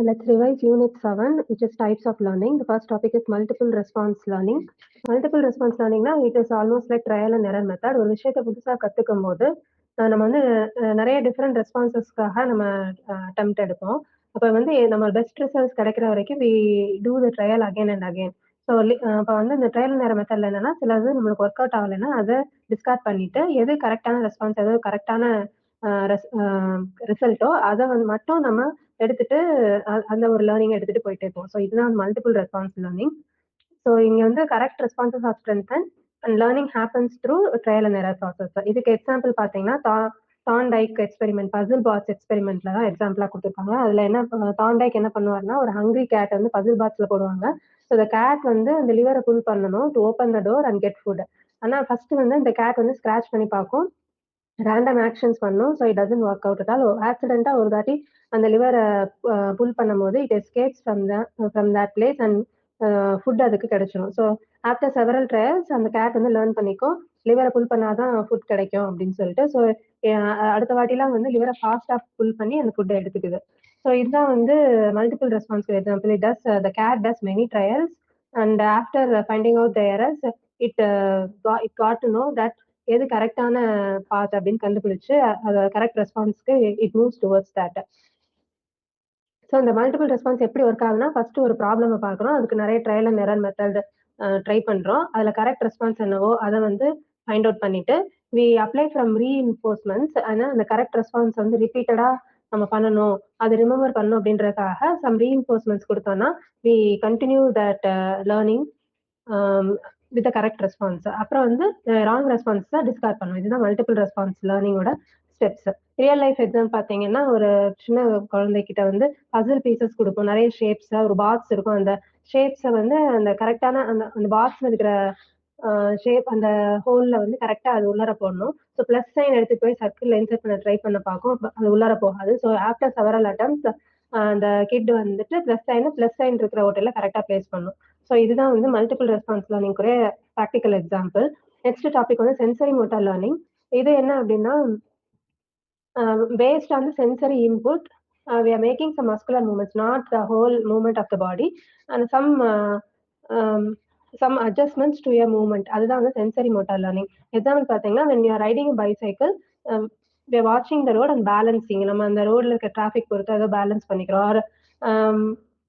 Let's revise Unit 7, which is types of learning. The first topic is multiple response learning. Multiple response learningனா it is almost like trial and error method. ஒரு விஷயத்தை புதுசா கத்துக்கும் போது நம்ம வந்து நிறைய different ரெஸ்பான்சஸ்க்காக நம்ம attempt எடுப்போம். அப்போ வந்து நம்ம பெஸ்ட் ரிசல்ட்ஸ் கிடைக்கிற வரைக்கும் we do the trial again and again. So இப்போ வந்து இந்த ட்ரையல் அண்ட் எரர் மெத்தட்ல என்னன்னா சிலது நம்மளுக்கு ஒர்க் அவுட் ஆகலைன்னா அதை டிஸ்கார்ட் பண்ணிட்டு எது கரெக்டான ரெஸ்பான்ஸ் எது கரெக்டான ரிசல்ட்டோ அதை வந்து மட்டும் நம்ம எடுத்துட்டு அந்த ஒரு லேர்னிங் எடுத்துட்டு போயிட்டே இருப்போம். ஸோ இதுதான் மல்டிபிள் ரெஸ்பான்ஸ் லேர்னிங். ஸோ இங்க வந்து correct responses are strengthen and learning happens through trial and error process. இதுக்கு எக்ஸாம்பிள் பார்த்தீங்கன்னா தான்டைக் எக்ஸ்பெரிமெண்ட், பசில் பாக்ஸ் எக்ஸ்பெரிமெண்ட்ல தான் எக்ஸாம்பிளா கொடுத்துருக்காங்க. அதுல என்ன தான்டைக் என்ன பண்ணுவாருன்னா ஒரு ஹங்கிரி கேட் வந்து பசில் பாக்ஸ்ல போடுவாங்க. ஸோ இந்த கேட் வந்து அந்த லிவரை புல் பண்ணணும் to open the door and get food. ஆனா ஃபர்ஸ்ட் வந்து இந்த கேட் வந்து ஸ்கிராச் பண்ணி பார்க்கும், ரேண்டம் ஆக்ஷன்ஸ் பண்ணும். So it doesn't work out. அதாவது ஆக்சிடென்ட்டா ஒரு தாட்டி அந்த லிவரை புல் பண்ணும்போது it escapes from that place and food அதுக்கு கிடைச்சிடும். ஸோ ஆஃப்டர் செவரல் ட்ரையல்ஸ் அந்த கேட் வந்து லேர்ன் பண்ணிக்கும் லிவரை புல் பண்ணாதான் ஃபுட் கிடைக்கும் அப்படின்னு சொல்லிட்டு. ஸோ அடுத்த வாட்டிலாம் வந்து லிவரை ஃபாஸ்டாக புல் பண்ணி அந்த ஃபுட்டை எடுத்துக்குது. ஸோ இதுதான் வந்து multiple response example. It does the cat does many trials and after finding out the errors it got to know that எது கரெக்டான பாத் அப்படின்னு கண்டுபிடிச்சு அதை கரெக்ட் ரெஸ்பான்ஸ்க்கு it moves towards that. So இந்த மல்டிபிள் ரெஸ்பான்ஸ் எப்படி ஒர்க் ஆகுதுன்னா first ஒரு ப்ராப்ளமை பார்க்குறோம், அதுக்கு நிறைய trial and error method try பண்றோம். அதுல கரெக்ட் ரெஸ்பான்ஸ் என்னவோ அதை வந்து ஃபைண்ட் அவுட் பண்ணிட்டு வி அப்ளை ஃப்ரம் ரீஇன்ஃபோர்ஸ்மெண்ட்ஸ். ஆனால் அந்த கரெக்ட் ரெஸ்பான்ஸ் வந்து ரிப்பீட்டடா நம்ம பண்ணணும், அது ரிமெம்பர் பண்ணணும் அப்படின்றதுக்காக சம் ரீஇன்ஃபோர்ஸ்மெண்ட்ஸ் கொடுத்தோம்னா we continue that learning with correct response. அப்புறம் வந்து ராங் ரெஸ்பான்ஸ் தான் டிஸ்கார்ட் பண்ணும். இதுதான் மல்டிபிள் ரெஸ்பான்ஸ் லேர்னிங்கோட ஸ்டெப்ஸ். ரியல் லைஃப் எக்ஸாம் பார்த்தீங்கன்னா ஒரு சின்ன குழந்தைகிட்ட வந்து பசில் பீசஸ் கொடுக்கும், நிறைய ஷேப்ஸ், ஒரு பாக்ஸ் இருக்கும். அந்த ஷேப்ஸை வந்து அந்த கரெக்டான அந்த பாக்ஸ்ல இருக்கிற ஷேப் அந்த ஹோல்ல வந்து கரெக்டா அது உள்ளார போடணும். ஸோ பிளஸ் சைன் எடுத்து போய் சர்க்கிள் இன்சர்ட் பண்ண ட்ரை பண்ண பார்க்கும், அது உள்ளார போகாது. ஸோ ஆஃப்டர் செவரல் அட்டம்ஸ் அந்த கிட் வந்துட்டு பிளஸ் சைன் இருக்கிற ஹோட்டல்ல கரெக்டா பிளேஸ் பண்ணும். ஸோ இதுதான் வந்து மல்டிபிள் ரெஸ்பான்ஸ் லேர்னிங் கூட ப்ராக்டிக்கல் எக்ஸாம்பிள். நெக்ஸ்ட் டாபிக் வந்து சென்சரி மோட்டார் லேர்னிங். இது என்ன அப்படின்னா based on the sensory input, we are making some muscular movements, not the whole movement of the body, and some adjustments to your movement. அதுதான் வந்து sensory motor learning. Example பார்த்தீங்கன்னா when you are riding a bicycle, we are watching the road and balancing. நம்ம அந்த ரோட்ல இருக்க traffic பொறுத்து அதை balance பண்ணிக்கிறோம். ஆர்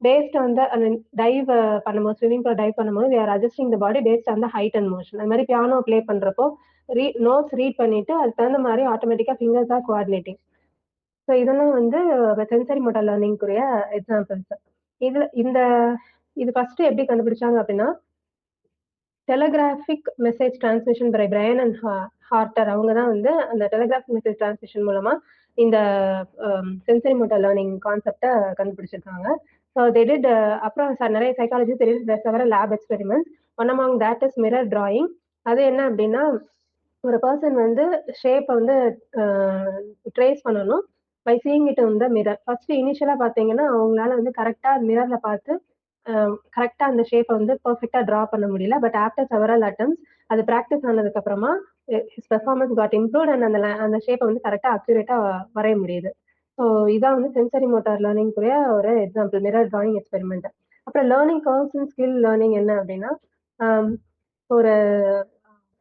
பேஸ்ட் வந்து அந்த டைவ் பண்ணும்போது ஸ்விமிங் பூல் டைவ் பண்ணும்போது we are adjusting the body based on the height and motion. அது மாதிரி பியானோ ப்ளே பண்றப்போ நோட்ஸ் ரீட் பண்ணிட்டு அதுக்கு தகுந்த மாதிரி ஆட்டோமேட்டிக்கா ஃபிங்கர்ஸ் தான் கோஆர்டினேட்டிங். ஸோ இதெல்லாம் வந்து சென்சரி மோட்டார் லேர்னிங்குரிய எக்ஸாம்பிள்ஸ். இது ஃபர்ஸ்ட் எப்படி கண்டுபிடிச்சாங்க அப்படின்னா telegraphic message transmission by Bryan and Harter. அவங்க தான் வந்து அந்த டெலிகிராஃபிக் மெசேஜ் டிரான்ஸ்மிஷன் மூலமா இந்த சென்சரி மோட்டார் லேர்னிங் கான்செப்டை கண்டுபிடிச்சிருக்காங்க. ஸோ தெடிட் அப்புறம் நிறைய சைக்காலஜி தெரியுது several lab experiments. One among that is mirror drawing. அது என்ன அப்படின்னா ஒரு பர்சன் வந்து ஷேப்பை வந்து ட்ரேஸ் பண்ணணும் by seeing it in the mirror. First இனிஷியலா பார்த்தீங்கன்னா அவங்களால வந்து கரெக்டா மிரர்ல பார்த்து கரெக்டா அந்த ஷேப்பை வந்து பெர்ஃபெக்டா டிரா பண்ண முடியல. பட் ஆஃப்டர் செவரல் அட்டம்ஸ் அது ப்ராக்டிஸ் ஆனதுக்கு அப்புறமா his performance got improved and அந்த ஷேப்பை வந்து கரெக்டா அக்யூரேட்டா வரைய முடியுது. ஸோ இதான் வந்து சென்சரி மோட்டார் லேர்னிங்குரிய ஒரு எக்ஸாம்பிள், மிரர் டிராயிங் எக்ஸ்பெரிமெண்ட். அப்புறம் learning curves and skill learning என்ன அப்படின்னா ஒரு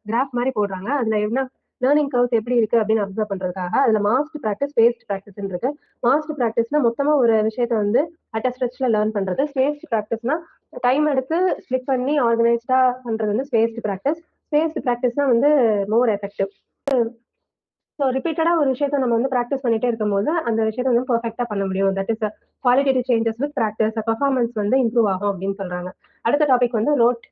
கிராஃப் மாதிரி போடுறாங்க. அதுல என்ன லேர்னிங் கர்வ்ஸ் எப்படி இருக்கு அப்படின்னு அப்சர்வ் பண்றதுக்காக அதுல மாஸ்ட் ப்ராக்டிஸ், ஸ்பேஸ்ட் ப்ராக்டிஸ் இருக்கு. மாஸ்ட் ப்ராக்டிஸ்னா மொத்தமா ஒரு விஷயத்த வந்து அட் ஸ்ட்ரெச்ல லேர்ன் பண்றது. ஸ்பேஸ்ட் ப்ராக்டிஸ்னா டைம் எடுத்து ஸ்பிளிட் பண்ணி ஆர்கனைஸ்டா பண்றது வந்து ஸ்பேஸ்ட் ப்ராக்டிஸ். ஸ்பேஸ்ட் ப்ராக்டிஸ்னா வந்து மோர் எஃபெக்டிவ். ஸோ ரிப்பீட்டடா ஒரு விஷயத்த நம்ம வந்து ப்ராக்டிஸ் பண்ணிட்டே இருக்கும்போது அந்த விஷயத்த வந்து பெர்ஃபெக்டா பண்ண முடியும். That is qualitative changes with practice, performance வந்து இம்ப்ரூவ் ஆகும் அப்படின்னு சொல்றாங்க. அடுத்த டாபிக் வந்து ரோட்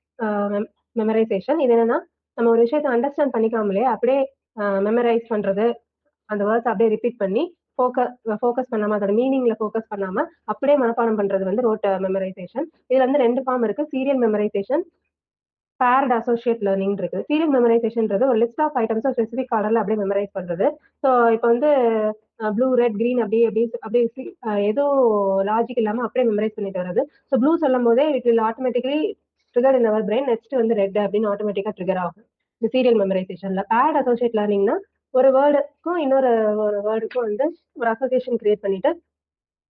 மெமரைசேஷன். இது என்னன்னா நம்ம ஒரு விஷயத்த அண்டர்ஸ்டாண்ட் பண்ணிக்காமலே அப்படியே மெமரைஸ் பண்றது, அந்த வேர்ட்ஸ் அப்படியே ரிப்பீட் பண்ணி ஃபோக்கஸ் பண்ணாம அதோட மீனிங்ல ஃபோக்கஸ் பண்ணாம அப்படியே மனப்பாடம் பண்றது வந்து ரோட் மெமரைசேஷன். இதுல வந்து 2 ஃபார்ம் இருக்கு, serial memorization, paired associate learning இருக்கு. சீரியல் மெமரைசேஷன்ன்றது ஒரு லிஸ்ட் ஆஃப் ஐட்டம்ஸ் ஸ்பெசிபிக் ஆர்டர்ல அப்படியே மெமரைஸ் பண்றது. ஸோ இப்போ வந்து ப்ளூ, ரெட், கிரீன் அப்படியே எதுவும் லாஜிக் இல்லாம அப்படியே மெமரைஸ் பண்ணிட்டு வர்றது. ஸோ ப்ளூ சொல்லும் போதே it will automatically trigger in our brain, next வந்து ரெட் அப்படின்னு ஆட்டோமேட்டிக்கா ட்ரிகர் ஆகும் இந்த சீரியல் மெமரைசேஷன்ல. பேர்ட் அசோசியேட் லேர்னிங்னா ஒரு வேர்டுக்கும் இன்னொரு வேர்டுக்கும் வந்து ஒரு அசோசியேஷன் கிரியேட் பண்ணிட்டு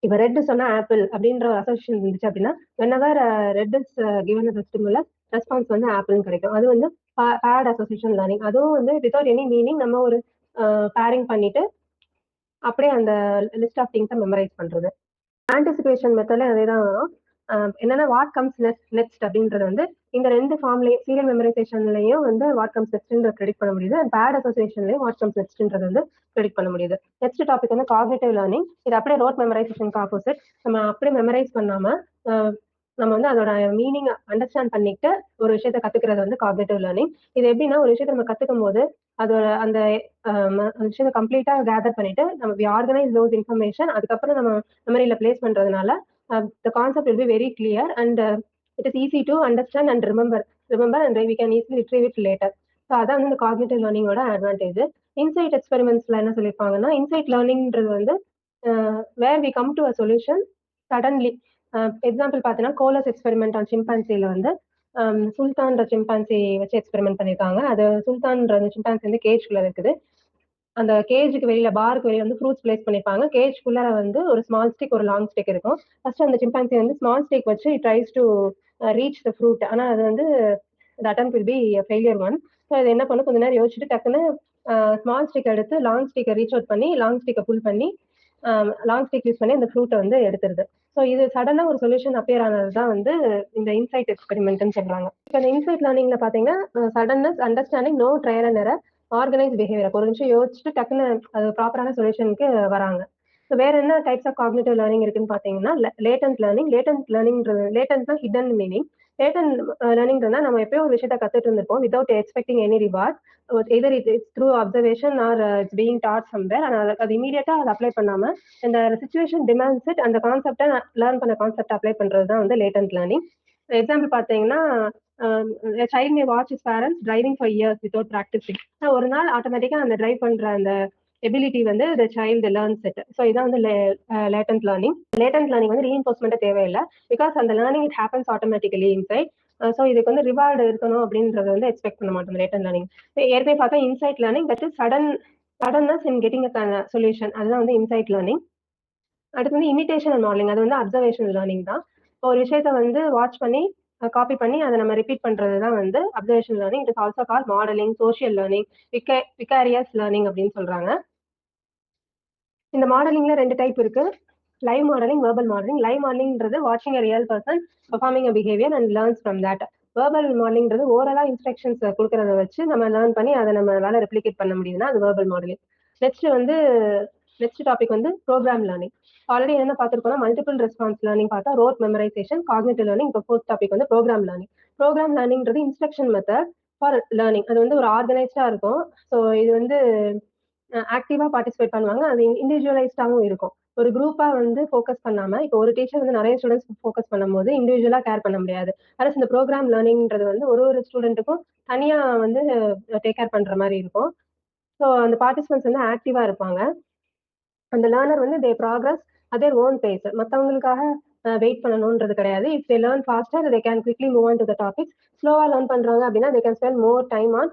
இப்போ ரெட் சொன்னா ஆப்பிள் அப்படின்ற ஒரு அசோசியேஷன் இருந்துச்சு அப்படின்னா whenever red is given as a stimulus response வந்து ஆப்பிள்னு கிடைக்கும். அது வந்து பேட் அசோசியேஷன் லேர்னிங். அதுவும் வந்து வித்வுட் எனி மீனிங் நம்ம ஒரு பேரிங் பண்ணிட்டு அப்படியே அந்த லிஸ்ட் ஆஃப் திங்ஸை மெமரைஸ் பண்றது. ஆன்டிசிபேஷன் மெத்தட்ல அதே தான் வரும். என்னன்னா வாட் கம்ஸ் நெக்ஸ்ட் அப்படின்றது வந்து இந்த ரெண்டு ஃபார்ம்லயும் சீரியல் மெமரைசேஷன்லயும் வந்து வாட் கம்ஸ் நெக்ஸ்ட்ன்ற ப்ரெடிக்ட் பண்ண முடியுது. அண்ட் பேட் அசோசியேஷன்லயும் வாட் கம்ஸ் நெக்ஸ்ட்ன்றது வந்து ப்ரெடிக்ட் பண்ண முடியுது. நெக்ஸ்ட் டாபிக் வந்து காக்னிட்டிவ் லேர்னிங். இது அப்படியே ரோட் மெமரைசேஷனுக்கு ஆப்போசிட். நம்ம அப்படியே மெமரைஸ் பண்ணாம நம்ம வந்து அதோட மீனிங் அண்டர்ஸ்டாண்ட் பண்ணிட்டு ஒரு விஷயத்த கத்துக்கிறது வந்து காக்னிட்டிவ் லேர்னிங். இது எப்படின்னா ஒரு விஷயத்த நம்ம கத்துக்கும் போது அதோட அந்த விஷயத்தை கம்ப்ளீட்டா கேதர் பண்ணிட்டு நம்ம வி ஆர்கனைஸ் தோஸ் இன்ஃபர்மேஷன் அதுக்கப்புறம் நம்ம மெமரியில பிளேஸ் பண்றதுனால the concept will be very clear and it is easy to understand and remember and we can easily retrieve it later. So அதான் வந்து இந்த காக்னிட்டிவ் லேர்னிங்கோட அட்வான்டேஜ். இன்சைட் எக்ஸ்பெரிமெண்ட்ஸ்ல என்ன சொல்லியிருப்பாங்கன்னா இன்சைட் லேர்னிங்ன்றது வந்து where we come to a solution suddenly. Example பார்த்தீங்கன்னா கோலஸ் எக்ஸ்பெரிமெண்ட் ஆன் சிம்பான்சியில் வந்து சுல்தான்ற சிம்பான்சி வச்சு எக்ஸ்பெரிமெண்ட் பண்ணியிருக்காங்க. அது சுல்தான்ற சிம்பான்சி வந்து கேஜ்குள்ள இருக்குது. அந்த கேஜுக்கு வெளியில பாருக்கு வெளியில வந்து ஃப்ரூட்ஸ் பிளேஸ் பண்ணிருப்பாங்க. கேஜ்குள்ளார வந்து ஒரு ஸ்மால் ஸ்டிக் ஒரு லாங் ஸ்டிக் இருக்கும். ஃபர்ஸ்ட் அந்த சிம்பான்சி வந்து ஸ்மால் ஸ்டிக் வச்சு tries to reach the fruit. ஆனா அது வந்து the attempt will be a failure one. So இது என்ன பண்ணும் கொஞ்ச நேரம் யோசிச்சுட்டு டக்குன்னு ஸ்மால் ஸ்டிக் எடுத்து லாங் ஸ்டிக்கை ரீச் அவுட் பண்ணி லாங் ஸ்டிக்கை புல் பண்ணி லாங் ஸ்டிக் யூஸ் பண்ணி அந்த ஃப்ரூட்டை வந்து எடுத்துருது. ஸோ இது சடனா ஒரு சொல்யூஷன் அப்பியர் ஆனது தான் வந்து இந்த இன்சைட் எக்ஸ்பெரிமெண்ட்னு சொல்றாங்க. இப்போ இந்த இன்சைட் லேர்னிங்ல பாத்தீங்கன்னா suddenness, understanding, no trial and error, organise behaviour. ஒரு நிமிஷம் யோசிச்சுட்டு டக்குன்னு அது ப்ராப்பரான சொல்யூஷனுக்கு வராங்க. ஸோ வேற என்ன டைப்ஸ் ஆஃப் காக்னிட்டிவ் லேர்னிங் இருக்குன்னு பாத்தீங்கன்னா லேட்டன்ட் லேர்னிங். லேட்டன்ட்னா ஹிடன் மீனிங். லேட்டன்ட் லேர்னிங்னா நம்ம எப்பயோ ஒரு விஷயத்த கத்துட்டு இருந்திருப்போம் without expecting any reward. Either it's through observation or it's being taught somewhere. அது இமீடியட்டா அதை அப்ளை பண்ணாம இந்த சுச்சுவேஷன் டிமாண்ட்ஸ் இட் அந்த கான்செப்டை லேர்ன் பண்ண கான்செப்ட் அப்ளை பண்றது தான் வந்து லேட்டன்ட் லேர்னிங். எக்ஸாம்பிள் பாத்தீங்கன்னா child May watch his parents driving for years without practising. ஒரு நாள் ஆட்டோமேட்டிக்கா அந்த டிரைவ் பண்ற அந்த எபிலிட்டி வந்து the child learns it. So இதான் வந்து லேட்டன்ட் லேர்னிங். லேட்டன்ட் லேர்னிங் வந்து ரீஇன்ஃபோர்ஸ்மெண்ட் தேவையில்லை. பிகாஸ் அந்த learning it happens automatically inside. So இதுக்கு வந்து ரிவார்டு இருக்கணும் அப்படின்றத வந்து எக்ஸ்பெக்ட் பண்ண மாட்டோம் லேட்டன்ட் லேர்னிங். ஏற்கனவே பார்த்தா insight learning that is suddenness in getting a solution. அதுதான் வந்து இன்சைட் லேர்னிங். அடுத்து வந்து இமிடேஷன் அண்ட் மாடலிங். அது வந்து அப்சர்வேஷன் லேர்னிங் தான். ஒரு விஷயத்த வந்து வாட்ச் பண்ணி காப்பி பண்ணி அதை நம்ம ரிப்பீட் பண்றது தான் வந்து observation learning. It is also call modelling, social learning, vicarious learning அப்படின்னு சொல்றாங்க. இந்த மாடலிங்ல ரெண்டு டைப் இருக்கு. Live modelling, verbal modelling. Live மாடலிங்ன்றது வாட்சிங் a real person performing a behaviour and learns from that. Verbal மாடலிங்ன்றது ஓரலா இன்ஸ்ட்ரக்ஷன்ஸ் கொடுக்கறத வச்சு நம்ம லேர்ன் பண்ணி அதை நம்மளால ரெப்ளிகேட் பண்ண முடியுதுன்னா அது வெர்பல் மாடலிங். நெக்ஸ்ட் டாபிக் வந்து ப்ரோக்ராம் லேர்னிங். ஆல்ரெடி என்ன பார்த்துருக்கோம்னா மல்டிபிள் ரெஸ்பான்ஸ் லேர்னிங் பார்த்தா, ரோட் மெமரைசேஷன், காக்னிட்டிவ் லேர்னிங். இப்போ ஃபோர்த் டாபிக் வந்து ப்ரோக்ராம் லேர்னிங். ப்ரோக்ராம் லேர்னிங்ன்றது இன்ஸ்ட்ரக்ஷன் மெத்தட் ஃபார் லேர்னிங். அது வந்து ஒரு ஆர்கனைஸ்டா இருக்கும். ஸோ இது வந்து ஆக்டிவா பார்ட்டிசிபேட் பண்ணுவாங்க. அது இண்டிவிஜுவலைஸ்டாகவும் இருக்கும். ஒரு குரூப்பா வந்து ஃபோக்கஸ் பண்ணாம இப்போ ஒரு டீச்சர் வந்து நிறைய ஸ்டூடெண்ட்ஸ் ஃபோக்கஸ் பண்ணும்போது இண்டிவிஜுவலா கேர் பண்ண முடியாது. அரசு இந்த ப்ரோக்ராம் லேர்னிங்ன்றது வந்து ஒரு ஸ்டூடெண்ட்டுக்கும் தனியா வந்து டேக் கேர் பண்ற மாதிரி இருக்கும். ஸோ அந்த பார்ட்டிசிபென்ட்ஸ் வந்து ஆக்டிவா இருப்பாங்க. அந்த லேர்னர் வந்து they progress at their own pace. மற்றவங்களுக்காக வெயிட் பண்ணணுன்றது கிடையாது. If they learn faster they can quickly move on to the topics. ஸ்லோவா லேர்ன் பண்றாங்க அப்படின்னா they can spend more time on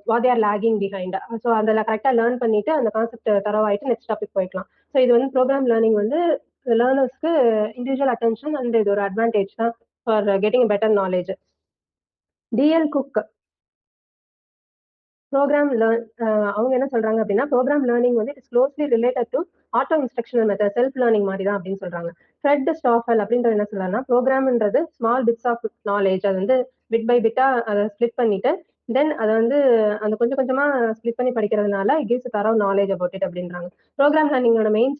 what they are lagging behind. So அதில் கரெக்டாக learn பண்ணிட்டு அந்த கான்செப்ட் தரவாயிட்டு நெக்ஸ்ட் டாபிக் போய்க்கலாம். ஸோ இது வந்து ப்ரோக்ராம் லேர்னிங் வந்து லேர்னர்ஸ்க்கு இண்டிவிஜுவல் அட்டென்ஷன் அண்ட் இது ஒரு அட்வான்டேஜ் தான் for getting better knowledge. DL Cook programme அவங்க என்ன சொல்றாங்க அப்படின்னா ப்ரோக்ராம் லேர்னிங் வந்து it's closely related to auto instructional method, self learning மாதிரி தான் அப்படின்னு சொல்றாங்க. ஃப்ரெட் ஸ்டாஃபல் அப்படின்றது என்ன சொல்றாங்கன்னா ப்ரோக்ராம்ன்றது ஸ்மால் பிட்ஸ் ஆஃப் நாலேஜ். அது வந்து பிட் பை பிட்டா அதை ஸ்பிளிட் பண்ணிட்டு தென் அதை வந்து அந்த கொஞ்சம் கொஞ்சமா ஸ்பிளிட் பண்ணி படிக்கிறதுனால இட் கிவ்ஸ் தரவு நாலேஜ் அபவுட் இட் அப்படின்றாங்க. ப்ரோக்ராம் லேர்னிங்கோட மெயின்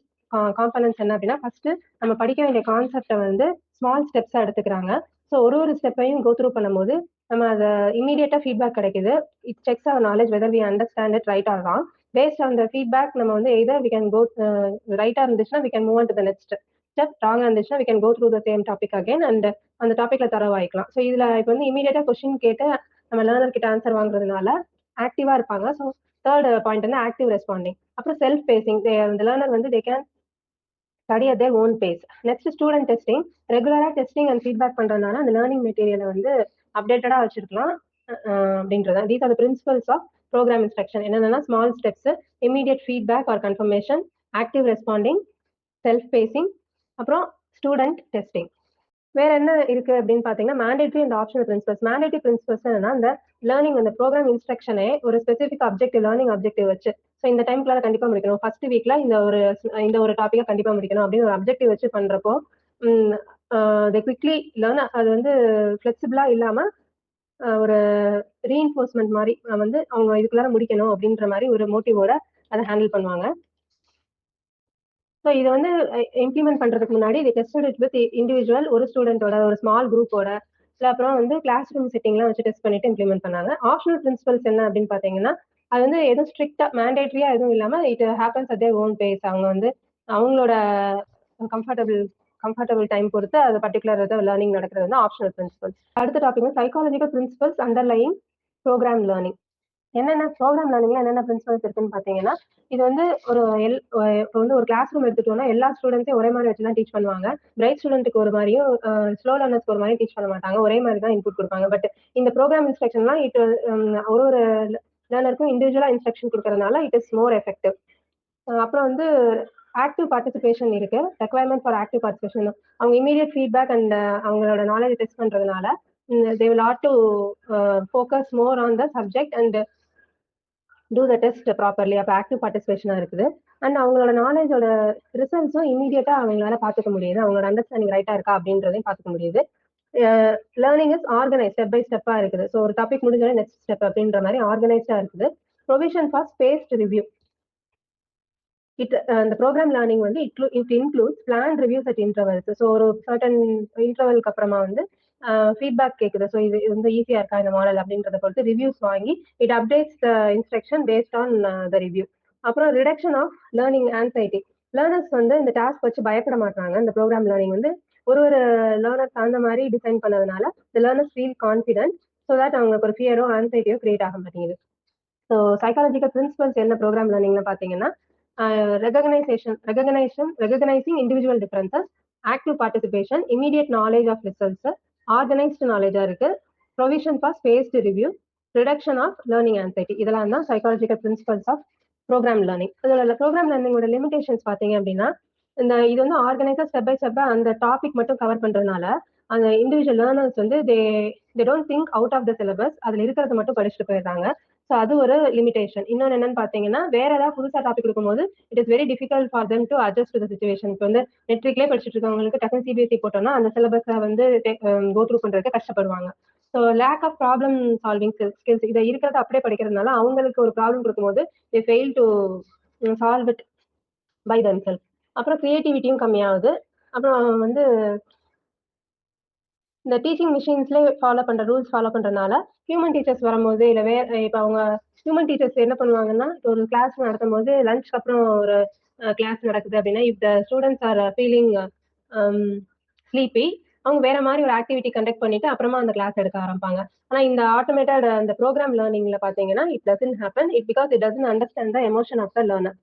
காம்பனன்ஸ் என்ன அப்படின்னா ஃபர்ஸ்ட் நம்ம படிக்க வேண்டிய கான்செப்டை வந்து ஸ்மால் ஸ்டெப்ஸா எடுத்துக்கிறாங்க. ஸோ ஒரு ஸ்டெப்பையும் கோ த்ரூ பண்ணும்போது நம்ம அதை இமீடியட்டா ஃபீட்பேக் கிடைக்குது. It checks our knowledge whether we understand it right or wrong. Based on the feedback நம்ம வந்து எதர் வி கேன் கோ ரைட்டா இருந்துச்சுன்னா we can move on to the next step, wrong இருந்துச்சுன்னா we can go through the same topic again and அந்த டாபிக்ல தரவாயிக்கலாம். So இதுல இப்போ வந்து இமீடியட்டா கொஸ்டின் கேட்டு நம்ம லேர்னர் கிட்ட ஆன்சர் வாங்குறதுனால ஆக்டிவா இருப்பாங்க. ஸோ தேர்ட் பாயிண்ட் வந்து ஆக்டிவ் ரெஸ்பாண்டிங். அப்புறம் செல்ஃப் பேசிங். அந்த லேர்னர் வந்து they can study at their own pace. Next student testing. ரெகுலரா டெஸ்டிங் அண்ட் ஃபீட்பேக் பண்றதுனால அந்த லேர்னிங் மெட்டீரியலை வந்து அப்டேட்டடா வச்சிருக்கலாம் அப்படின்றது. These are the principles of programme instruction. என்னென்னா small steps, immediate feedback or confirmation, active responding, self pacing, அப்புறம் ஸ்டூடெண்ட் டெஸ்டிங். வேற என்ன இருக்கு அப்படின்னு பாத்தீங்கன்னா mandatory and optional principles. Mandatory principles என்னன்னா அந்த லேர்னிங் அந்த ப்ரோக்ராம் இன்ஸ்ட்ரக்ஷனே ஒரு ஸ்பெசிபிக் அப்ஜெக்டிவ் லேர்னிங் அப்ஜெக்டிவ் வச்சு ஸோ இந்த டைம்க்குள்ள கண்டிப்பா முடிக்கணும், ஃபர்ஸ்ட் வீக்ல இந்த ஒரு டாப்பிக்கை கண்டிப்பா முடிக்கணும் அப்படின்னு ஒரு அப்ஜெக்டிவ் வச்சு பண்றப்போ குவிக்லி லேர்ன். அது வந்து ஃபிளெக்சிபிளா இல்லாம ஒரு ரீஎன்ஃபோர்ஸ்மெண்ட் மாதிரி வந்து அவங்க இதுக்குள்ளார முடிக்கணும் அப்படின்ற மாதிரி ஒரு மோட்டிவோட அதை ஹேண்டில் பண்ணுவாங்க. ஸோ இதை வந்து இம்ப்ளிமெண்ட் பண்றதுக்கு முன்னாடி இது டெஸ்டட் இட் வித் இண்டிவிஜுவல் ஒரு ஸ்டூடெண்டோட ஒரு ஸ்மால் குரூப்போட இல்லை அப்புறம் வந்து கிளாஸ் ரூம் செட்டிங்லாம் வச்சு டெஸ்ட் பண்ணிட்டு இம்ப்ளிமெண்ட் பண்ணாங்க. ஆப்ஷனல் பிரின்சிபல்ஸ் என்ன அப்படின்னு பார்த்தீங்கன்னா அது வந்து எதுவும் ஸ்ட்ரிக்டா மேண்டேட்டரியா எதுவும் இல்லாம it happens at their own base. அவங்க வந்து அவங்களோட கம்ஃபர்டபுள் டைம் பொறுத்து அது பர்டிகுலர் லேர்னிங் நடக்கிறது வந்து ஆப்ஷனல் பிரின்சிபல்ஸ். அடுத்த topic psychological principles underlying programme learning. என்னென்ன ப்ரோக்ராம் லேர்னிங்ல என்னென்ன பிரின்சிபல்ஸ் இருக்குன்னு பாத்தீங்கன்னா இது வந்து இப்போ வந்து ஒரு கிளாஸ் ரூம் எடுத்துட்டோம்னா எல்லா ஸ்டூடெண்ட்ஸையும் ஒரே மாதிரி வச்சுதான் டீச் பண்ணுவாங்க. பிரைட் ஸ்டூடெண்ட்டுக்கு ஒரு மாதிரியும் ஸ்லோ லேர்னர்ஸ்க்கு ஒரு மாதிரி டீச் பண்ண மாட்டாங்க, ஒரே மாதிரி தான் இன்புட் கொடுப்பாங்க. பட் இந்த ப்ரோக்ராம் இன்ஸ்ட்ரக்ஷன்லாம் ஒரு லேர்னருக்கும் இண்டிவிஜுவலா இன்ஸ்ட்ரக்ஷன் கொடுக்கறதுனால இட் இஸ் மோர் எஃபெக்டிவ். அப்புறம் வந்து ஆக்டிவ் பார்ட்டிசிபேஷன் இருக்கு, ரெக்வயர்மெண்ட் ஃபார் ஆக்டிவ் பார்ட்டிசிபேஷன். அவங்க இமீடியட் ஃபீட்பேக் அண்ட் அவங்களோட நாலேஜ் டெஸ்ட் பண்றதுனால they will ought to focus more on the subject and do the test properly. அப்போ active பார்ட்டிசிபேஷனாக இருக்குது. And அவங்களோட நாலேஜோட ரிசல்ட்ஸும் இமீடியட்டாக அவங்களால பார்த்துக்க முடியுது, அவங்களோட அண்டர்ஸ்டாண்டிங் ரைட்டாக இருக்கா அப்படின்றதையும் பார்த்துக்க முடியுது. Learning is organise step by ஸ்டெப்பாக இருக்குது. ஸோ ஒரு டாபிக் முடிஞ்சாலே நெக்ஸ்ட் ஸ்டெப் அப்படின்ற மாதிரி ஆர்கனைஸ்டாக இருக்குது. Provision for spaced review. இந்த ப்ரோக்ராம் லேர்னிங் வந்து it includes plan reviews at intervals. So ஒரு சர்டன் இன்டர்வலுக்கு அப்புறமா வந்து ஃபீட்பேக் கேட்குது. ஸோ இது வந்து ஈஸியாக இருக்கா இந்த மாடல் அப்படின்றத பொறுத்து ரிவ்யூஸ் வாங்கி it updates the instruction based on the review. அப்புறம் reduction of learning anxiety. Learners வந்து இந்த டாஸ்க் வச்சு பயப்பட மாட்டாங்க. இந்த ப்ரோக்ராம் லேர்னிங் வந்து ஒரு லேர்னர்ஸ் அந்த மாதிரி டிசைன் பண்ணதுனால இந்த learners feel confident so that அவங்களுக்கு ஒரு ஃபியரோ ஆன்சைட்டியோ கிரியேட் ஆக மாட்டேங்குது. ஸோ சைக்காலஜிக்கல் பிரின்சிபல்ஸ் என்ன ப்ரோக்ராம் லேர்னிங்ல பார்த்தீங்கன்னா recognising individual differences, active participation, immediate knowledge of results, organised நாலேஜா இருக்கு, provision for spaced review, reduction of learning anxiety. இதெல்லாம் தான் psychological principles of program learning. இதோட ப்ரோக்ராம் லேர்னிங்கோட லிமிடேஷன்ஸ் பார்த்தீங்க அப்படின்னா இது வந்து ஆர்கனைஸா ஸ்டெப் பை ஸ்டெப்பா அந்த டாபிக் மட்டும் கவர் பண்றதுனால அந்த இண்டிவிஜுவல் லேர்னர்ஸ் வந்து they don't think out of the syllabus, அதுல இருக்கிறத மட்டும் படிச்சுட்டு போயிடுறாங்க. ஸோ அது ஒரு லிமிடேஷன். இன்னொன்று என்னன்னு பார்த்தீங்கன்னா வேற ஏதாவது புதுசாக டாபிக் கொடுக்கும்போது it is very difficult for them to adjust to the situation. இப்போ வந்து மெட்ரிக்லேயே படிச்சுட்டு இருக்கவங்களுக்கு டக்குனு சிபிஎஸ்சி போட்டோம்னா அந்த சிலபஸை வந்து கோ த்ரூ பண்றதுக்கு கஷ்டப்படுவாங்க. So lack of problem solving skills இதை இருக்கிறத அப்படியே படிக்கிறதுனால அவங்களுக்கு ஒரு ப்ராப்ளம் கொடுக்கும்போது they fail to solve it by themself. அப்புறம் கிரியேட்டிவிட்டியும் கம்மியாகுது. அப்புறம் வந்து இந்த டீச்சிங் மிஷின்ஸ்லேயே ஃபாலோ பண்ற ரூல்ஸ் ஃபாலோ பண்றதுனால ஹியூமன் டீச்சர்ஸ் வரும்போது இல்லை இப்போ அவங்க ஹியூமன் டீச்சர்ஸ் என்ன பண்ணுவாங்கன்னா ஒரு கிளாஸ் நடத்தும் போது லஞ்சுக்கு அப்புறம் ஒரு கிளாஸ் நடக்குது அப்படின்னா if the students are feeling sleepy அவங்க வேற மாதிரி ஒரு ஆக்டிவிட்டி கண்டக்ட் பண்ணிட்டு அப்புறமா அந்த கிளாஸ் எடுக்க ஆரம்பிப்பாங்க. ஆனா இந்த ஆட்டோமேட்டட் அந்த ப்ரோக்ராம் லேர்னிங்ல பாத்தீங்கன்னா it doesn't happen because it doesn't understand the emotion of the learner.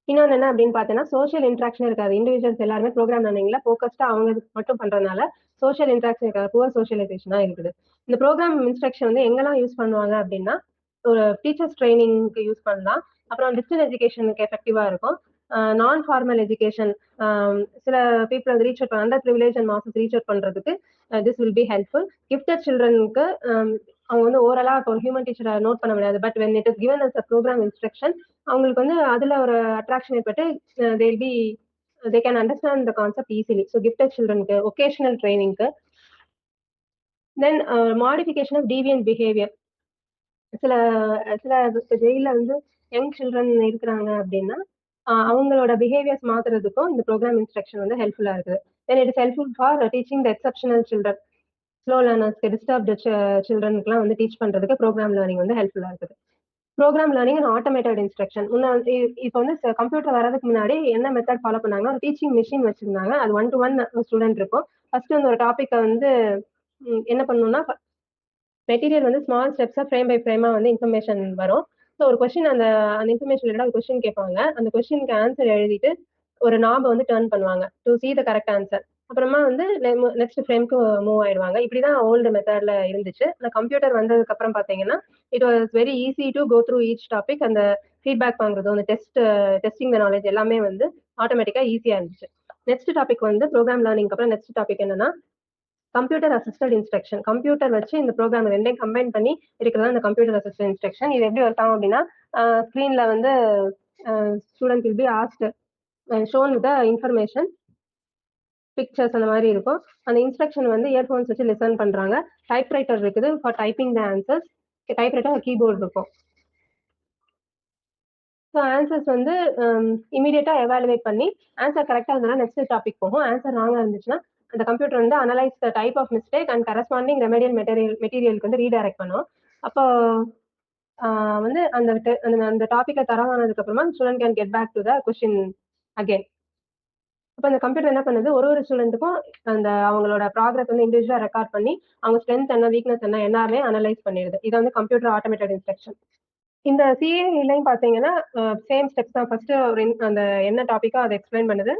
இன்னொன்று என்ன அப்படின்னு பார்த்தீங்கன்னா சோஷியல் இன்ட்ராக்ஷன் இருக்காது. இண்டிவிஜுவல்ஸ் எல்லாருமே ப்ரோக்ராம் லேர்னிங்ல ஃபோக்கஸ்டா அவங்க மட்டும் பண்றதுனால சோஷியல் இன்ட்ராக்ஷன் இருக்காது, புவர் சோஷியலைசேஷனா இருக்குது. இந்த ப்ரோக்ராம் இன்ஸ்ட்ரக்ஷன் வந்து எங்கெல்லாம் யூஸ் பண்ணுவாங்க அப்படின்னா ஒரு டீச்சர்ஸ் ட்ரைனிங்க்கு யூஸ் பண்ணலாம், அப்புறம் டிஸ்டன்ஸ் எஜுகேஷனுக்கு எஃபெக்டிவா இருக்கும், நான் ஃபார்மல் எஜுகேஷன் சில பீப்புள் வந்து reach out under privilege and masses reach out பண்றதுக்கு this will be helpful. Gifted சில்ட்ரனுக்கு அவங்க வந்து ஓரலா இப்போ ஒரு ஹியூமன் டீச்சரை நோட் பண்ண முடியாது, but when it is given as a programme instruction அவங்களுக்கு வந்து அதுல ஒரு அட்ராக்ஷன் ஏற்பட்டு they can understand the concept easily. So gifted childrenக்கு occasional trainingக்கு then modification of deviant behavior. சில ஜெயில வந்து யங் சில்ட்ரன் இருக்கிறாங்க அப்படின்னா அவங்களோட பிஹேவியர்ஸ் மாத்துறதுக்கும் இந்த ப்ரோக்ராம் இன்ஸ்ட்ரக்ஷன் வந்து ஹெல்ப்ஃபுல்லா இருக்குது. Then it is helpful for teaching the exceptional children, slow லேர்னர்ஸ்க்கு, டிஸ்டர்ப்டு சில்ட்ரனுக்குலாம் வந்து டீச் பண்றதுக்கு ப்ரோக்ராம் லேர்னிங் வந்து ஹெல்ப்ஃபுல்லா இருக்குது. Programme learning and automated instruction. இப்போ வந்து கம்ப்யூட்டர் வரதுக்கு முன்னாடி என்ன மெத்தட் ஃபாலோ பண்ணாங்கன்னா ஒரு டீச்சிங் மிஷின் வச்சிருந்தாங்க. அது 1-to-1 ஸ்டூடெண்ட் இருக்கும். ஃபர்ஸ்ட் வந்து ஒரு டாபிக்கை வந்து என்ன பண்ணணும்னா மெட்டீரியல் வந்து ஸ்மால் ஸ்டெப்ஸா ஃப்ரேம் பை ஃப்ரேமா வந்து இன்ஃபர்மேஷன் வரும். ஸோ ஒரு கொஸ்டின் அந்த இன்ஃபர்மேஷன் ஒரு கொஸ்டின் கேட்பாங்க, அந்த கொஸ்டினுக்கு ஆன்சர் எழுதிட்டு ஒரு நாபை வந்து டர்ன் பண்ணுவாங்க to see the correct answer. அப்புறமா வந்து நெக்ஸ்ட் ஃப்ரேம்க்கு மூவ் ஆயிடுவாங்க. இப்படிதான் ஓல்டு மெத்தட்ல இருந்துச்சு. அந்த கம்ப்யூட்டர் வந்ததுக்கு அப்புறம் பாத்தீங்கன்னா it was very easy to go through each topic. அந்த ஃபீட்பேக் வாங்குறதோ அந்த டெஸ்டிங் த நாலேஜ் எல்லாமே வந்து ஆட்டோமேட்டிக்கா ஈஸியா இருந்துச்சு. நெக்ஸ்ட் டாபிக் வந்து ப்ரோக்ராம் லேர்னிங் அப்புறம் நெக்ஸ்ட் டாபிக் என்னன்னா கம்ப்யூட்டர் அசிஸ்டட் இன்ஸ்ட்ரக்ஷன். கம்ப்யூட்டர் வச்சு இந்த ப்ரோக்ராம் ரெண்டையும் கம்பைன் பண்ணி இருக்கிறதா இந்த கம்ப்யூட்டர் அசிஸ்டட் இன்ஸ்ட்ரக்ஷன். இது எப்படி ஒர்க் ஆகும் அப்படின்னா ஸ்க்ரீன்ல வந்து student will be asked shown with information pictures அந்த மாதிரி இருக்கும். அந்த இன்ஸ்ட்ரக்ஷன் வந்து இயர்ஃபோன்ஸ் வச்சு லிசன் பண்றாங்க. டைப்ரைட்டர் இருக்குது for typing the answers. Typewriter keyboard இருக்கும். ஸோ ஆன்சர்ஸ் வந்து இமீடியட்டா எவாலுவேட் பண்ணி ஆன்சர் கரெக்டாக இருந்தாலும் நெக்ஸ்ட் டாபிக் போகும். ஆன்சர் ராங்காக இருந்துச்சுன்னா அந்த கம்ப்யூட்டர் வந்து analyse the type of mistake and corresponding remedial மெட்டீரியலுக்கு வந்து ரீடைரக்ட் பண்ணும். அப்போ வந்து அந்த டாப்பிக்கை தரவானதுக்கு அப்புறமா student can get back to the question again. அப்போ அந்த கம்ப்யூட்டர் என்ன பண்ணுது, ஒரு ஸ்டூடெண்ட்டுக்கும் அந்த அவங்களோட ப்ராக்ரஸ் வந்து இண்டிவிஜுவலாக ரெக்கார்ட் பண்ணி அவங்க ஸ்ட்ரென்த் என்ன வீக்னஸ் என்ன எல்லாமே அனலைஸ் பண்ணிடுது. இது வந்து கம்ப்யூட்டர் ஆட்டோமேட்டட் இன்ஸ்ட்ரக்ஷன். இந்த சிஏலையும் பார்த்தீங்கன்னா சேம் ஸ்டெப்ஸ் தான். ஃபர்ஸ்ட் அந்த என்ன டாப்பிக்கோ அதை எக்ஸ்பிளைன் பண்ணுது,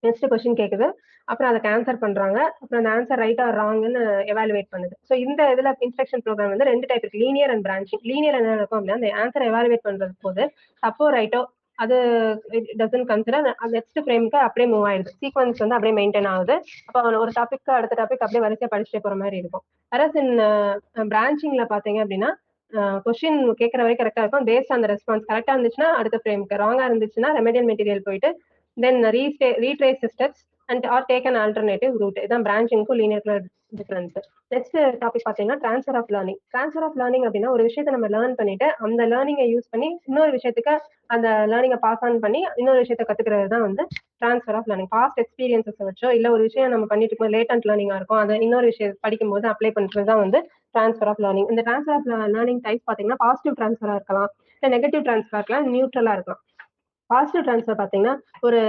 நெக்ஸ்ட் கொஸ்டின் கேட்குது, அப்புறம் அதுக்கு ஆன்சர் பண்றாங்க, அப்புறம் அந்த ஆன்சர் ரைட் ஆர் ராங்னு எவாலுவேட் பண்ணுது. ஸோ இந்த இதுல இன்ஸ்ட்ரக்ஷன் ப்ரோக்ராம் வந்து ரெண்டு டைப் இருக்கு, லீனியர் அண்ட் பிரான்ச்சிங். லீனியர் என்ன இருக்கும் அப்படின்னா அந்த ஆன்சர் எவாலுவேட் பண்றது போது தப்போ ரைட்டோ அது டசன் கன்சிடர் நெக்ஸ்ட் ஃப்ரேமுக்கு அப்படியே மூவ் ஆயிடுது. சீக்வன்ஸ் வந்து அப்படியே மெயின்டைன் ஆகுது. அப்போ ஒரு டாபிக் அடுத்த டாபிக் அப்படியே வரிசையா படிச்சுட்டே போற மாதிரி இருக்கும். அரஸ் இன் பிரான்ச்சிங்ல பாத்தீங்க அப்படின்னா கொஸ்டின் கேட்கற வரைக்கும் கரெக்டா இருக்கும். பேஸ்ட் அந்த ரெஸ்பான்ஸ் கரெக்டா இருந்துச்சுன்னா அடுத்த ஃப்ரேமுக்கு, ராங்கா இருந்துச்சுன்னா ரெமெடியல் மெட்டீரியல் போயிட்டு then retrace steps and or take an alternative route. இதான் பிரான்ச்சிங்க்கும் லீனியர் டிஃபரன்ஸ். நெக்ஸ்ட் டாபிக் பார்த்தீங்கன்னா transfer of learning. Transfer of learning அப்படின்னா ஒரு விஷயத்தை நம்ம லேர்ன் பண்ணிட்டு அந்த லேர்னிங்கை யூஸ் பண்ணி இன்னொரு விஷயத்துக்கு அந்த லேர்னிங்கை பாஸ் ஆன் பண்ணி இன்னொரு விஷயத்தை கத்துக்கிறது தான் வந்து transfer of learning. Past experiences வச்சோ இல்லை ஒரு விஷயம் நம்ம பண்ணிட்டு இருக்கோம் லேட்டன்ட் லேர்னிங்கா இருக்கும், அதை இன்னொரு விஷயம் படிக்கும்போது அப்ளை பண்ணுறது தான் வந்து ட்ரான்ஸ்ஃபர் ஆஃப் லேர்னிங். இந்த ட்ரான்ஸ்ஃபர் ஆஃப் லேர்னிங் டைப் பார்த்தீங்கன்னா பாசிட்டிவ் ட்ரான்ஸ்ஃபரா இருக்கலாம், இல்லை நெகட்டிவ் ட்ரான்ஸ்ஃபரா இருக்கலாம், நியூட்ரலா இருக்கலாம். பாசிட்டிவ் ட்ரான்ஸ்ஃபர் பார்த்தீங்கன்னா ஒரு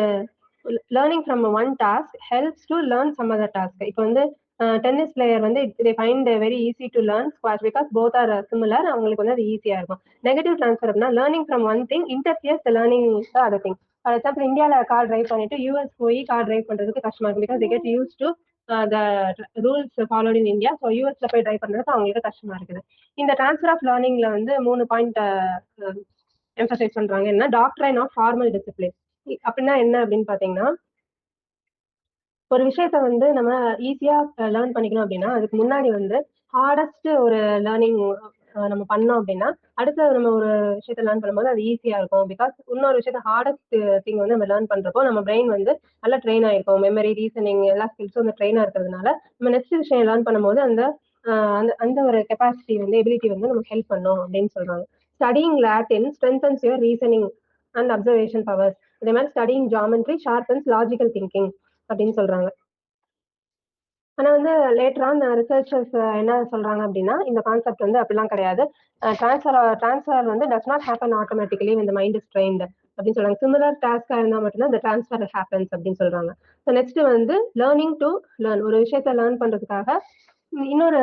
learning from one task helps to learn some other task. இப்போ வந்து டென்னிஸ் பிளேயர் வந்து they find very easy to learn squash because both are similar. அவங்களுக்கு வந்து அது ஈஸியா இருக்கும். நெகட்டிவ் ட்ரான்ஸ்ஃபர் அப்படின்னா learning from one thing interferes the learning the other thing. For example இந்தியாவில் கார் டிரைவ் பண்ணிட்டு யூஎஸ் போய் கார் டிரைவ் பண்றதுக்கு கஷ்டமா இருக்கும் because they get use to the rules followed in India. So யூஎஸ்ல போய் டிரைவ் பண்றதுக்கு அவங்களுக்கு கஷ்டமா இருக்குது. இந்த ட்ரான்ஸ்ஃபர் ஆஃப் லேர்னிங்ல வந்து 3 பாயிண்ட் எம்பசைஸ் பண்றாங்க. என்ன டாக்ட்ரைன் ஆஃப் ஃபார்மல் டிசிப்ளின் அப்படின்னா என்ன அப்படின்னு பாத்தீங்கன்னா ஒரு விஷயத்த வந்து நம்ம ஈஸியா லேர்ன் பண்ணிக்கணும் அப்படின்னா அதுக்கு முன்னாடி வந்து ஹார்டஸ்ட் ஒரு லேர்னிங் நம்ம பண்ணோம் அப்படின்னா அடுத்து நம்ம ஒரு விஷயத்த லேர்ன் பண்ணும்போது அது ஈஸியா இருக்கும். பிகாஸ் இன்னொரு விஷயத்த ஹார்டஸ்ட் திங் வந்து நம்ம லேர்ன் பண்றப்போ நம்ம பிரெயின் வந்து நல்லா ட்ரெயின் ஆயிருக்கும். மெமரி ரீசனிங் எல்லா ஸ்கில்ஸும் வந்து ட்ரெயினா இருக்கிறதுனால நம்ம நெக்ஸ்ட் விஷயம் லேர்ன் பண்ணும்போது அந்த அந்த ஒரு கெப்பாசிட்டி வந்து எபிலிட்டி வந்து நமக்கு ஹெல்ப் பண்ணும் அப்படின்னு சொல்றாங்க. Studying Latin strengthens your reasoning and observation powers. இதே மாதிரி studying geometry sharpens logical thinking அப்படின்னு சொல்றாங்க. ஆனா வந்து லேட்டர் ஆன் ரிசர்ச்சர்ஸ் என்ன சொல்றாங்க அப்படின்னா இந்த கான்செப்ட் வந்து அப்படிலாம் கிடையாது. டிரான்ஸ்ஃபர் வந்து டஸ் நாட் ஹேப்பன் ஆட்டோமேட்டிக்கலி இந்த மைண்ட் இஸ் ட்ரெயின்ட் அப்படின்னு சொல்றாங்க. சிமிலர் டாஸ்கா இருந்தால் மட்டும்தான் இந்த டிரான்ஸ்ஃபர் ஹேப்பன்ஸ் அப்படின்னு சொல்றாங்க. ஸோ நெக்ஸ்ட் வந்து லேர்னிங் டு லேர்ன். ஒரு விஷயத்த லேர்ன் பண்றதுக்காக இன்னொரு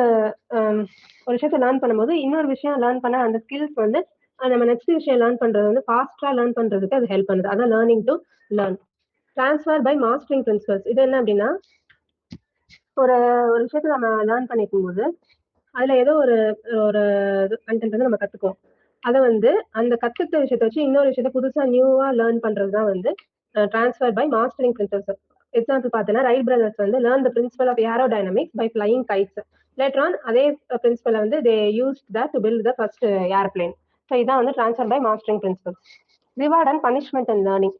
ஒரு விஷயத்த லேர்ன் பண்ணும்போது இன்னொரு விஷயம் லேர்ன் பண்ண அந்த ஸ்கில்ஸ் வந்து நம்ம நெக்ஸ்ட் விஷயம் லேர்ன் பண்றது வந்து ஃபாஸ்டா லேர்ன் பண்றதுக்கு அது ஹெல்ப் பண்ணுது. அதான் learning to learn. Transfer by mastering principles. இது என்ன அப்படின்னா ஒரு ஒரு விஷயத்த நம்ம லேர்ன் பண்ணிக்கும் போது அதுல ஏதோ ஒரு ஒரு கண்டென்ட் வந்து நம்ம கத்துக்குவோம். அதை வந்து அந்த கத்துக்கிட்ட விஷயத்த வச்சு இன்னொரு விஷயத்த புதுசா நியூவா லேர்ன் பண்றதுதான் வந்து transfer by mastering principles. Example பார்த்தீங்கன்னா ரைட் பிரதர்ஸ் வந்து learn the principle of aerodynamics by flying kites. Later on அதே பிரின்சிபலை வந்து they use that to build the first aeroplane. So இதான் வந்து transfer by mastering principles. Reward and punishment and learning.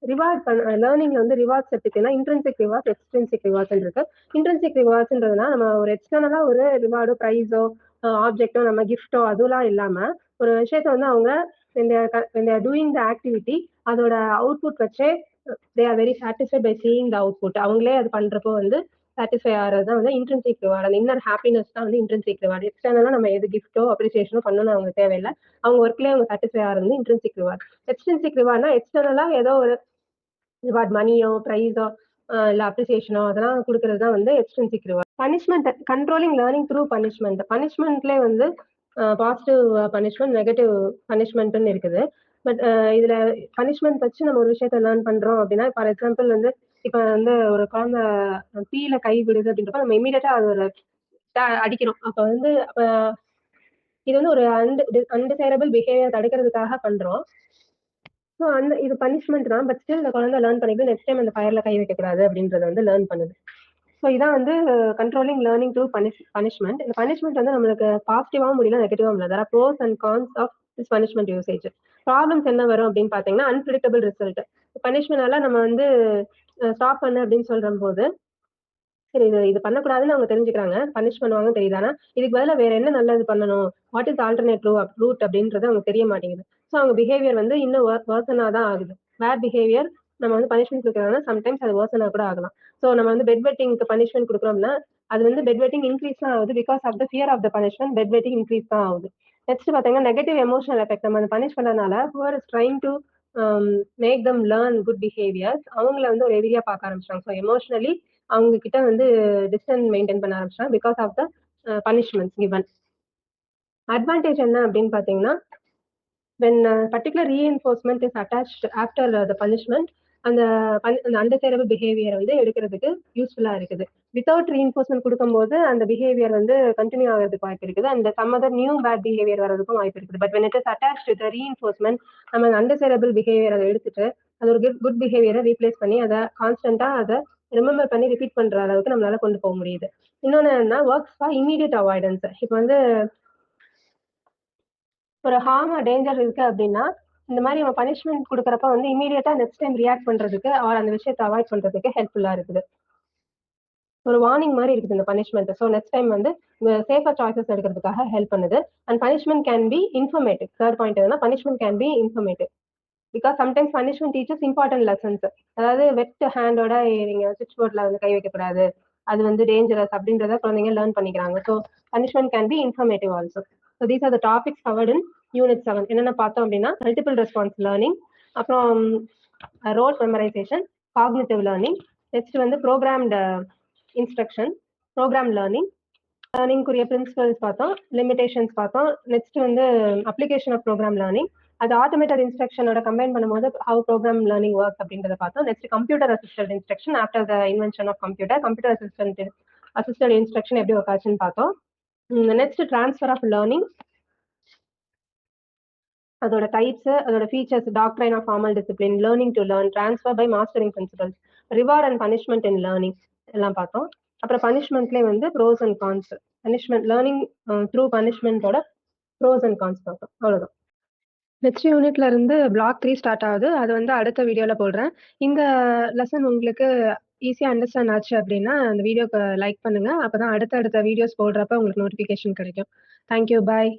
Reward லேர்னிங்ல வந்து rewards எடுத்துக்கிட்டீங்கன்னா intrinsic rewards extrinsic rewards இருக்கு. Intrinsic ரிவார்ட்ஸ்ன்றதுனா நம்ம ஒரு எக்ஸ்டர்னலா ஒரு ரிவார்டோ ப்ரைஸோ ஆப்ஜெக்டோ நம்ம கிஃப்டோ அதெல்லாம் இல்லாம ஒரு விஷயத்த வந்து அவங்க டூயிங் த ஆக்டிவிட்டி அதோட அவுட்புட் வச்சே they are very satisfied by seeing the output. அவங்களே அது பண்றப்போ வந்து சாட்டிஸ்ஃபை ஆகிறது தான் வந்து இன்ட்ரென்சிக் ரிவார்டு. அந்த இன்னர் ஹாப்பினஸ் தான் வந்து இன்ட்ரென்சிக் ரிவார்டு. எக்ஸ்டர்னலா நம்ம எது கிஃப்டோ அப்ரிசியேஷனோ பண்ணணும்னு அவங்க தேவையில்லை. அவங்க ஒர்க்லேயே அவங்க சாட்டிஸ்ஃபை ஆகிறது வந்து இன்ட்ரென்சிக் ரிவார்டு. எக்ஸ்ட்ரின்சிக் ரிவார்ட்னா எக்ஸ்டர்னலா ஏதோ ஒரு ரிவார்ட் மணியோ ப்ரைஸோ இல்ல அப்ரிசியேஷனோ அதெல்லாம் கொடுக்கறது தான் வந்து extrinsic reward. Punishment controlling learning through punishment. பனிஷ்மெண்ட்லேயே வந்து பாசிட்டிவ் பனிஷ்மெண்ட் நெகட்டிவ் பனிஷ்மெண்ட்னு இருக்குது. பட் இதுல பனிஷ்மெண்ட் வச்சு நம்ம ஒரு விஷயத்த லேர்ன் பண்றோம் அப்படின்னா ஃபார் எக்ஸாம்பிள் வந்து இப்ப வந்து ஒரு குழந்தை தீயில கை விடுது அப்படின்றப்ப நம்ம இமீடியட்டா அது ஒரு அடிக்கிறோம். அப்ப வந்து இது வந்து ஒரு அன்டிசைரபிள் பிஹேவியர் தடுக்கிறதுக்காக பண்றோம். ஸோ ஸோ இது பனிஷ்மெண்ட் தான். பட் ஸ்டில் இந்த குழந்தை லேர்ன் பண்ணிட்டு நெக்ஸ்ட் டைம் அந்த ஃபயர்ல கை வைக்கக்கூடாது அப்படின்றத வந்து லேர்ன் பண்ணுது. ஸோ இதான் வந்து கண்ட்ரோலிங் லேர்னிங் த்ரூ பனிஷ்மெண்ட். இந்த பனிஷ்மெண்ட் வந்து நம்மளுக்கு பாசிட்டிவாகவும் முடியல, நெகட்டிவாகவும் இல்லை. There are pros and cons of this punishment usage. Problems என்ன வரும் அப்படின்னு பார்த்தீங்கன்னா, அன்பிரிடிக்டபிள் ரிசல்ட். பனிஷ்மெண்டால நம்ம வந்து ஸ்டாப் பண்ணு அப்படின்னு சொல்ற போது சரி இது பண்ணக்கூடாதுன்னு அவங்க தெரிஞ்சுக்கிறாங்க. பனிஷ் பண்ணுவாங்கன்னு தெரியுது. ஆனா இதுக்கு பதிலா வேற என்ன நல்லது பண்ணணும்? வாட் இஸ் ஆல்டர்னேட் ரூட் அப்படின்றது அவங்க தெரிய மாட்டேங்குது. ஸோ அவங்க பிஹேவியர் வந்து இன்னும் வர்சனா தான் ஆகுது. பேட் பிஹேவியர் நம்ம வந்து பனிஷ்மெண்ட் கொடுக்குறாங்கன்னா சம்டைம்ஸ் அது வர்சனா கூட ஆகலாம். ஸோ நம்ம வந்து பெட் வெட்டிங்க்கு பனிஷ்மெண்ட் கொடுக்குறோம்னா அது வந்து பெட் வெட்டிங் இன்க்ரீஸ் தான் ஆகுது. Because of the fear of the punishment bed wetting increase தான் ஆகுது. நெக்ஸ்ட் பாத்தீங்கன்னா நெகட்டிவ் எமோஷனல் எஃபெக்ட். நம்ம அந்த பனிஷ் பண்ணதுனால who are is trying to make them learn good behaviours அவங்கள வந்து ஒரு எதிரியா பார்க்க ஆரம்பிச்சிட்டாங்க. ஸோ எமோஷனலி அவங்க கிட்ட வந்து டிஸ்டன்ஸ் மெயின்டைன் பண்ண ஆரம்பிச்சிட்டாங்க because of the punishments given. Advantage என்ன அப்படின்னு பாத்தீங்கன்னா, when particular reinforcement is attached after the punishment, அந்த அண்டர்ஸ்டாண்டபிள் பிஹேவியர் வந்து எடுக்கிறதுக்கு யூஸ்ஃபுல்லா இருக்குது. வித்தவுட் ரீஎன்ஃபோர்ஸ்மெண்ட் கொடுக்கும்போது அந்த பிஹேவியர் வந்து கண்டினியூ ஆகிறதுக்கு வாய்ப்பு இருக்குது. அந்த some other new bad behaviour வர்றதுக்கும் வாய்ப்பு இருக்குது. But when it is attached to the reinforcement, நம்ம அண்டர்ஸ்டாண்டபிள் பிஹேவியர் அதை எடுத்துட்டு அது ஒரு குட் பிஹேவியரை ரீப்ளேஸ் பண்ணி அதை கான்ஸ்டன்டா அதை ரிமெம்பர் பண்ணி ரிப்பீட் பண்ற அளவுக்கு நம்மளால கொண்டு போக முடியுது. இன்னொன்னு என்ன, ஒர்க்ஸ் ஃபார் இமீடியட் அவாய்டன்ஸ். இப்போ வந்து ஒரு ஹார்ம் டேஞ்சர் இருக்கு அப்படின்னா இந்த மாதிரி நம்ம பனிஷ்மெண்ட் கொடுக்குறப்ப வந்து இமீடியட்டா நெக்ஸ்ட் டைம் ரியாக்ட் பண்றதுக்கு அவர் அந்த விஷயத்தை அவாய்ட் பண்றதுக்கு ஹெல்ப்ஃபுல்லா இருக்குது. ஒரு வார்னிங் மாதிரி இருக்குது இந்த பனிஷ்மெண்ட். ஸோ நெக்ஸ்ட் டைம் வந்து சேஃபர் சாய்ஸஸ் எடுக்கிறதுக்காக ஹெல்ப் பண்ணுது. And punishment can be informative. Third point என்னன்னா punishment can be informative because sometimes punishment teaches important lessons. அதாவது வெட் ஹேண்டோட நீங்க சுவிட்ச் போர்ட்ல வந்து கை வைக்கக்கூடாது, அது வந்து டேஞ்சரஸ் அப்படின்றத குழந்தைங்க லேர்ன் பண்ணிக்கிறாங்க. So punishment can be informative also. So these are the topics covered in unit 7. என்னென்ன பார்த்தோம் அப்படின்னா மல்டிபிள் ரெஸ்பான்ஸ் லேர்னிங், அப்புறம் rote memorisation, cognitive learning, next வந்து ப்ரோக்ராம்டு இன்ஸ்ட்ரக்ஷன், ப்ரோக்ராம் லேர்னிங்குரிய பிரின்சிபல்ஸ் பார்த்தோம், லிமிடேஷன்ஸ் பார்த்தோம். நெக்ஸ்ட் வந்து அப்ளிகேஷன் ஆஃப் ப்ரோக்ராம் லேர்னிங், அது ஆட்டோமேட்டட் இன்ஸ்ட்ரக்ஷனோட கம்பைன் பண்ணும்போது ஹவு ப்ரோக்ராம் லேர்னிங் ஒர்க் அப்படின்றத பார்த்தோம். Next computer assisted instruction after the invention of computer assisted instruction எப்படி ஒர்க் ஆச்சுன்னு பார்த்தோம். நெக்ஸ்ட் ட்ரான்ஸ்ஃபர் ஆஃப் லேர்னிங், அதோட டைப்ஸ், அதோட features, doctrine of formal discipline, learning to learn, transfer by mastering principles, reward and punishment in learning எல்லாம் பார்த்தோம். அப்புறம் பனிஷ்மெண்ட்லேயே வந்து pros and cons, punishment learning through பனிஷ்மெண்ட்டோட ப்ரோஸ் அண்ட் கான்ஸ் பார்த்தோம். அவ்வளோதான். நெக்ஸ்ட் யூனிட்ல இருந்து பிளாக் 3 ஸ்டார்ட் ஆகுது. அது வந்து அடுத்த வீடியோல போடுறேன். இந்த லெசன் உங்களுக்கு ஈஸியா அண்டர்ஸ்டாண்ட் ஆச்சு அப்படின்னா அந்த வீடியோக்கு லைக் பண்ணுங்க. அப்பதான் அடுத்த வீடியோஸ் போடுறப்ப உங்களுக்கு நோட்டிஃபிகேஷன் கிடைக்கும். தேங்க்யூ, பாய்.